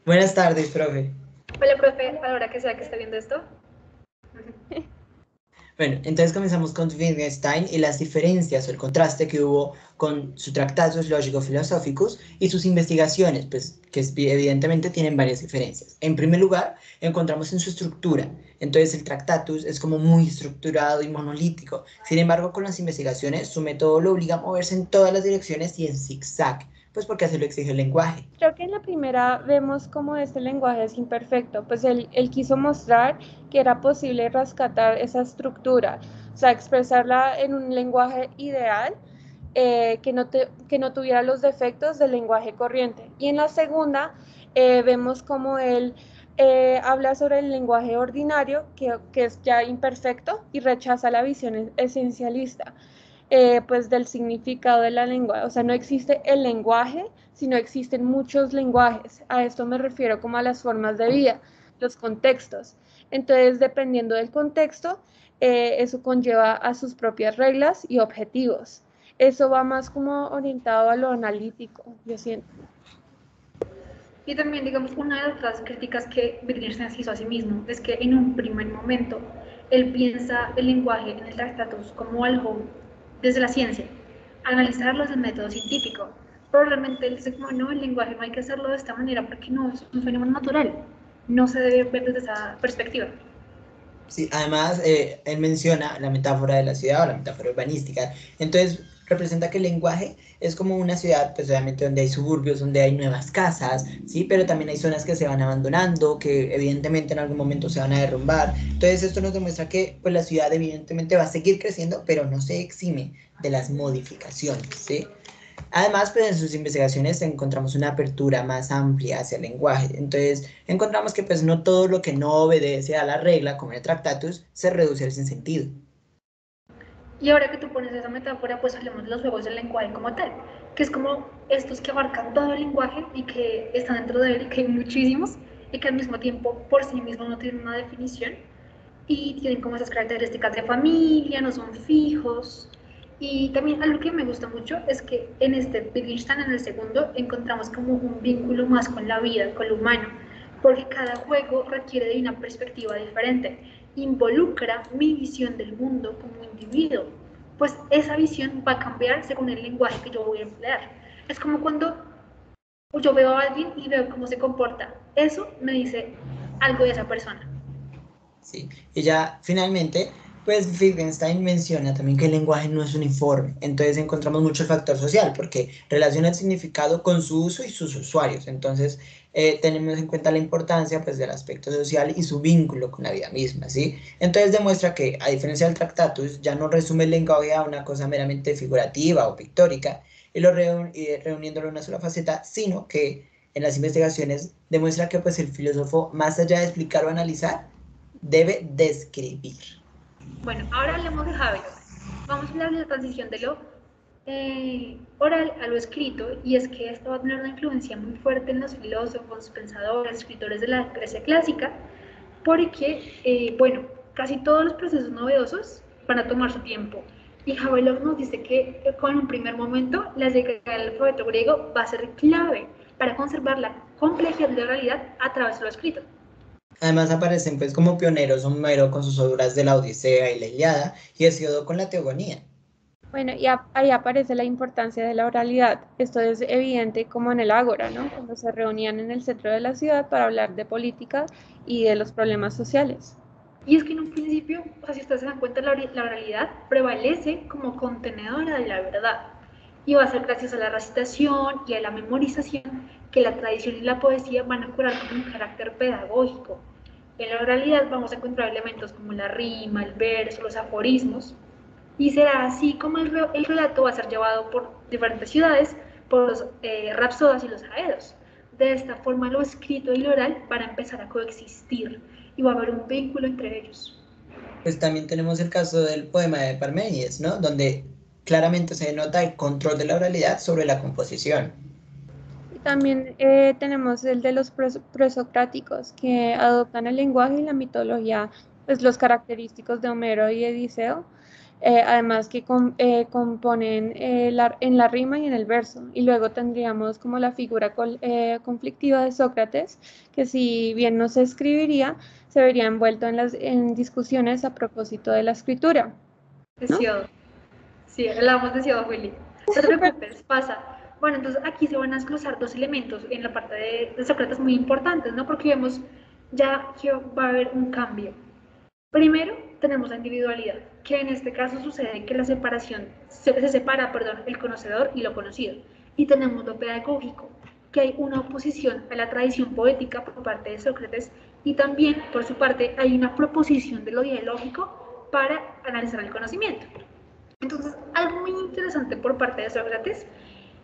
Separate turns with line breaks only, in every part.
Buenas tardes, profe.
Hola, profe, a la hora que sea que esté viendo esto.
Bueno, entonces comenzamos con Wittgenstein y las diferencias o el contraste que hubo con sus tratados lógico-filosóficos y sus investigaciones, pues que evidentemente tienen varias diferencias. En primer lugar, encontramos en su estructura. Entonces el Tractatus es como muy estructurado y monolítico. Sin embargo, con las investigaciones, su método lo obliga a moverse en todas las direcciones y en zigzag, pues porque así lo exige el lenguaje.
Creo que en la primera vemos cómo este lenguaje es imperfecto, pues él quiso mostrar que era posible rescatar esa estructura, o sea, expresarla en un lenguaje ideal que no tuviera los defectos del lenguaje corriente. Y en la segunda vemos cómo él habla sobre el lenguaje ordinario, que es ya imperfecto y rechaza la visión esencialista. Pues del significado de la lengua. O sea, no existe el lenguaje, sino existen muchos lenguajes. A esto me refiero como a las formas de vida, los contextos. Entonces, dependiendo del contexto, eso conlleva a sus propias reglas y objetivos. Eso va más como orientado a lo analítico, yo siento.
Y también, digamos, una de las críticas que Wittgenstein hizo a sí mismo es que en un primer momento él piensa el lenguaje en el Tractatus como algo desde la ciencia, analizarlo desde el método científico. Pero realmente él dice como, no, el lenguaje no hay que hacerlo de esta manera porque no es un fenómeno natural. No se debe ver desde esa perspectiva.
Sí, además, él menciona la metáfora de la ciudad o la metáfora urbanística. Entonces, representa que el lenguaje es como una ciudad, pues obviamente donde hay suburbios, donde hay nuevas casas, ¿sí? Pero también hay zonas que se van abandonando, que evidentemente en algún momento se van a derrumbar. Entonces, esto nos demuestra que pues, la ciudad evidentemente va a seguir creciendo, pero no se exime de las modificaciones, ¿sí? Además, pues en sus investigaciones encontramos una apertura más amplia hacia el lenguaje. Entonces, encontramos que pues no todo lo que no obedece a la regla, como el Tractatus, se reduce al sinsentido.
Y ahora que tú pones esa metáfora, pues hablemos de los juegos del lenguaje como tal, que es como estos que abarcan todo el lenguaje y que están dentro de él y que hay muchísimos y que al mismo tiempo por sí mismos no tienen una definición y tienen como esas características de familia, no son fijos. Y también algo que me gusta mucho es que en este Wittgenstein, en el segundo, encontramos como un vínculo más con la vida, con lo humano, porque cada juego requiere de una perspectiva diferente, involucra mi visión del mundo como individuo, pues esa visión va a cambiar según el lenguaje que yo voy a emplear. Es como cuando yo veo a alguien y veo cómo se comporta, eso me dice algo de esa persona.
¿Sí? Y ya finalmente, pues Wittgenstein menciona también que el lenguaje no es uniforme. Entonces encontramos mucho el factor social, porque relaciona el significado con su uso y sus usuarios. Entonces tenemos en cuenta la importancia pues, del aspecto social y su vínculo con la vida misma, ¿sí? Entonces demuestra que, a diferencia del Tractatus, ya no resume el lenguaje a una cosa meramente figurativa o pictórica, reuniéndolo en una sola faceta, sino que en las investigaciones demuestra que pues, el filósofo, más allá de explicar o analizar, debe describir.
Bueno, ahora hablemos de Habermas. Vamos a hablar de la transición de lo oral a lo escrito, y es que esto va a tener una influencia muy fuerte en los filósofos, pensadores, escritores de la Grecia clásica, porque, bueno, casi todos los procesos novedosos van a tomar su tiempo. Y Havelock nos dice que con un primer momento la llegada del alfabeto griego va a ser clave para conservar la complejidad de la realidad a través de lo escrito.
Además aparecen pues como pioneros Homero con sus obras de la Odisea y la Iliada y Hesíodo con la Teogonía.
Bueno, y ahí aparece la importancia de la oralidad. Esto es evidente como en el Ágora, ¿no? Cuando se reunían en el centro de la ciudad para hablar de política y de los problemas sociales.
Y es que en un principio, o sea, si ustedes se dan cuenta, la oralidad prevalece como contenedora de la verdad. Y va a ser gracias a la recitación y a la memorización que la tradición y la poesía van a curar con un carácter pedagógico. En la oralidad vamos a encontrar elementos como la rima, el verso, los aforismos, y será así como el relato va a ser llevado por diferentes ciudades, por los rapsodas y los aedos. De esta forma lo escrito y lo oral van a empezar a coexistir y va a haber un vínculo entre ellos.
Pues también tenemos el caso del poema de Parménides, ¿no? Donde claramente se denota el control de la oralidad sobre la composición.
Y también tenemos el de los presocráticos, que adoptan el lenguaje y la mitología, pues los característicos de Homero y Odiseo, además que componen en la rima y en el verso. Y luego tendríamos como la figura conflictiva de Sócrates, que si bien no se escribiría, se vería envuelto en discusiones a propósito de la escritura, ¿no?
Deseado. Sí, hablamos de Ciudad Willy. No te preocupes, pasa. Bueno, entonces aquí se van a desglosar dos elementos en la parte de Sócrates muy importantes, ¿no? Porque vemos ya que va a haber un cambio. Primero, tenemos la individualidad, que en este caso sucede que la separación, se separa, perdón, el conocedor y lo conocido. Y tenemos lo pedagógico, que hay una oposición a la tradición poética por parte de Sócrates y también, por su parte, hay una proposición de lo ideológico para analizar el conocimiento. Entonces, algo muy interesante por parte de Sócrates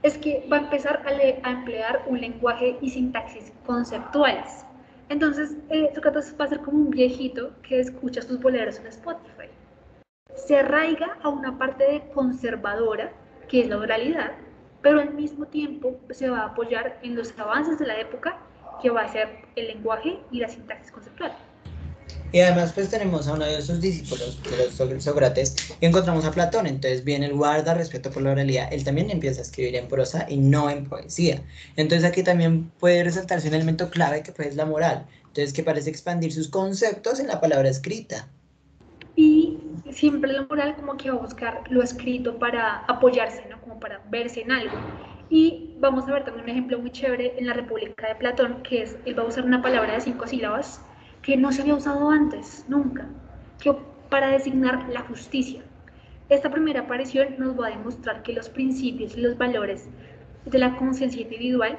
es que va a empezar a emplear un lenguaje y sintaxis conceptuales. Entonces, Sócrates va a ser como un viejito que escucha sus boleros en Spotify. Se arraiga a una parte de conservadora, que es la oralidad, pero al mismo tiempo se va a apoyar en los avances de la época, que va a ser el lenguaje y la sintaxis conceptual.
Y además pues tenemos a uno de sus discípulos, de los Sócrates, y encontramos a Platón, entonces viene el guarda respeto por la oralidad, él también empieza a escribir en prosa y no en poesía. Entonces aquí también puede resaltarse un elemento clave que pues es la moral, entonces que parece expandir sus conceptos en la palabra escrita.
Y siempre la moral como que va a buscar lo escrito para apoyarse, ¿no? Como para verse en algo. Y vamos a ver también un ejemplo muy chévere en la República de Platón, que es, él va a usar una palabra de 5 sílabas que no se había usado antes, nunca, que para designar la justicia. Esta primera aparición nos va a demostrar que los principios y los valores de la conciencia individual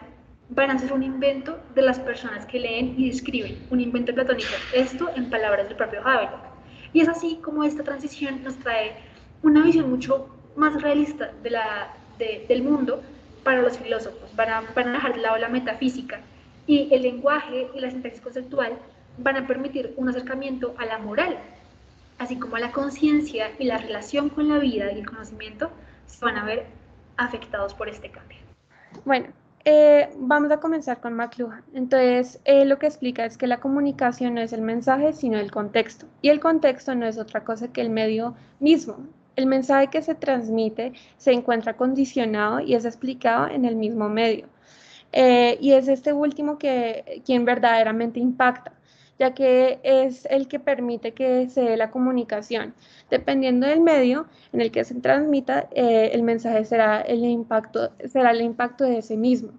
van a ser un invento de las personas que leen y escriben, un invento platónico, esto en palabras del propio Havelock. Y es así como esta transición nos trae una visión mucho más realista del mundo para los filósofos, van a dejar de lado la metafísica y el lenguaje y la sintaxis conceptual van a permitir un acercamiento a la moral, así como la conciencia y la relación con la vida y el conocimiento se van a ver afectados por este cambio.
Bueno, vamos a comenzar con McLuhan. Entonces, lo que explica es que la comunicación no es el mensaje, sino el contexto. Y el contexto no es otra cosa que el medio mismo. El mensaje que se transmite se encuentra condicionado y es explicado en el mismo medio. Y es este último quien verdaderamente impacta, ya que es el que permite que se dé la comunicación. Dependiendo del medio en el que se transmita, el mensaje será el impacto de ese mismo.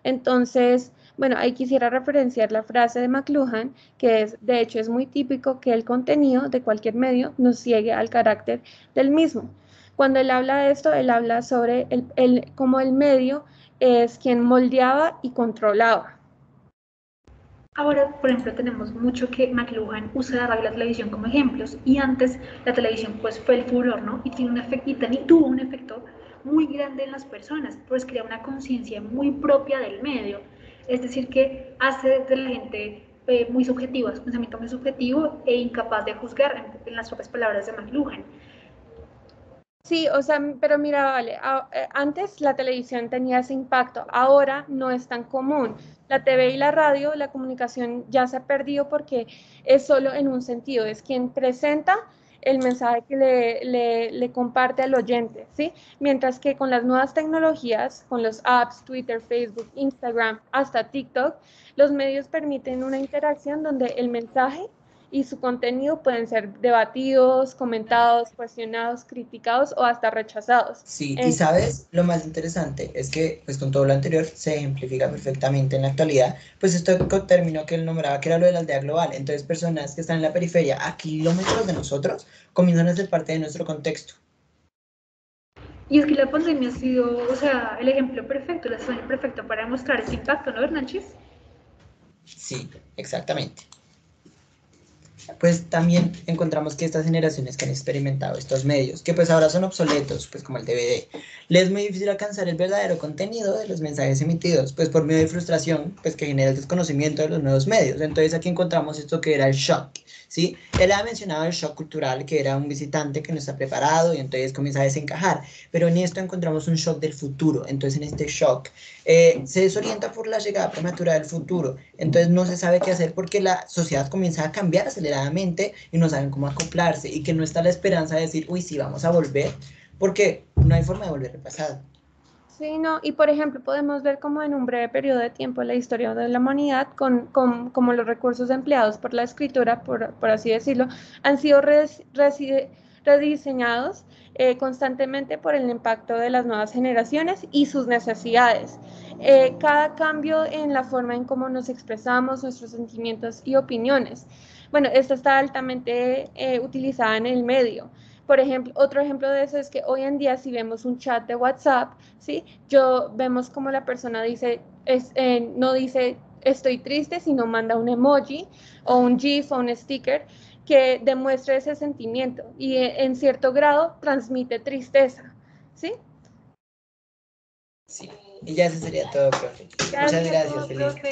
Entonces, bueno, ahí quisiera referenciar la frase de McLuhan, que de hecho es muy típico que el contenido de cualquier medio nos ciegue al carácter del mismo. Cuando él habla de esto, él habla sobre cómo el medio es quien moldeaba y controlaba.
Ahora, por ejemplo, tenemos mucho que McLuhan usa la radio y la televisión como ejemplos, y antes la televisión pues fue el furor, ¿no? Y tiene un efecto, y tuvo un efecto muy grande en las personas, pues crea una conciencia muy propia del medio, es decir, que hace de la gente muy subjetiva, es un pensamiento muy subjetivo e incapaz de juzgar, en las propias palabras de McLuhan.
Sí, o sea, pero mira, vale, antes la televisión tenía ese impacto, ahora no es tan común. La TV y la radio, la comunicación ya se ha perdido porque es solo en un sentido, es quien presenta el mensaje que le comparte al oyente, ¿sí? Mientras que con las nuevas tecnologías, con los apps, Twitter, Facebook, Instagram, hasta TikTok, los medios permiten una interacción donde el mensaje y su contenido pueden ser debatidos, comentados, cuestionados, criticados o hasta rechazados.
Sí, y sabes, lo más interesante es que, pues con todo lo anterior, se ejemplifica perfectamente en la actualidad, pues este término que él nombraba, que era lo de la aldea global, entonces personas que están en la periferia, a kilómetros de nosotros, comienzan a ser parte de nuestro contexto.
Y es que la pandemia ha sido, o sea, el ejemplo perfecto, el escenario perfecto para demostrar ese impacto, ¿no, Hernández?
Sí, exactamente. Pues también encontramos que estas generaciones que han experimentado estos medios, que pues ahora son obsoletos, pues como el DVD, les es muy difícil alcanzar el verdadero contenido de los mensajes emitidos, pues por medio de frustración, pues que genera el desconocimiento de los nuevos medios. Entonces aquí encontramos esto que era el shock, ¿sí? Él ha mencionado el shock cultural, que era un visitante que no está preparado y entonces comienza a desencajar, pero en esto encontramos un shock del futuro. Entonces en este shock se desorienta por la llegada prematura del futuro, entonces no se sabe qué hacer porque la sociedad comienza a cambiar aceleradamente desesperadamente y no saben cómo acoplarse y que no está la esperanza de decir, uy, sí, vamos a volver, porque no hay forma de volver al pasado.
Sí, no, y por ejemplo podemos ver como en un breve periodo de tiempo la historia de la humanidad como los recursos empleados por la escritura, por así decirlo, han sido rediseñados constantemente por el impacto de las nuevas generaciones y sus necesidades. Cada cambio en la forma en cómo nos expresamos, nuestros sentimientos y opiniones. Bueno, esta está altamente utilizada en el medio. Por ejemplo, otro ejemplo de eso es que hoy en día si vemos un chat de WhatsApp, ¿sí? Vemos como la persona dice, no dice estoy triste, sino manda un emoji o un GIF o un sticker que demuestre ese sentimiento y en cierto grado transmite tristeza, ¿sí?
Sí, y ya eso sería todo, profe. Muchas
Gracias,
gracias, Feliz.
profe.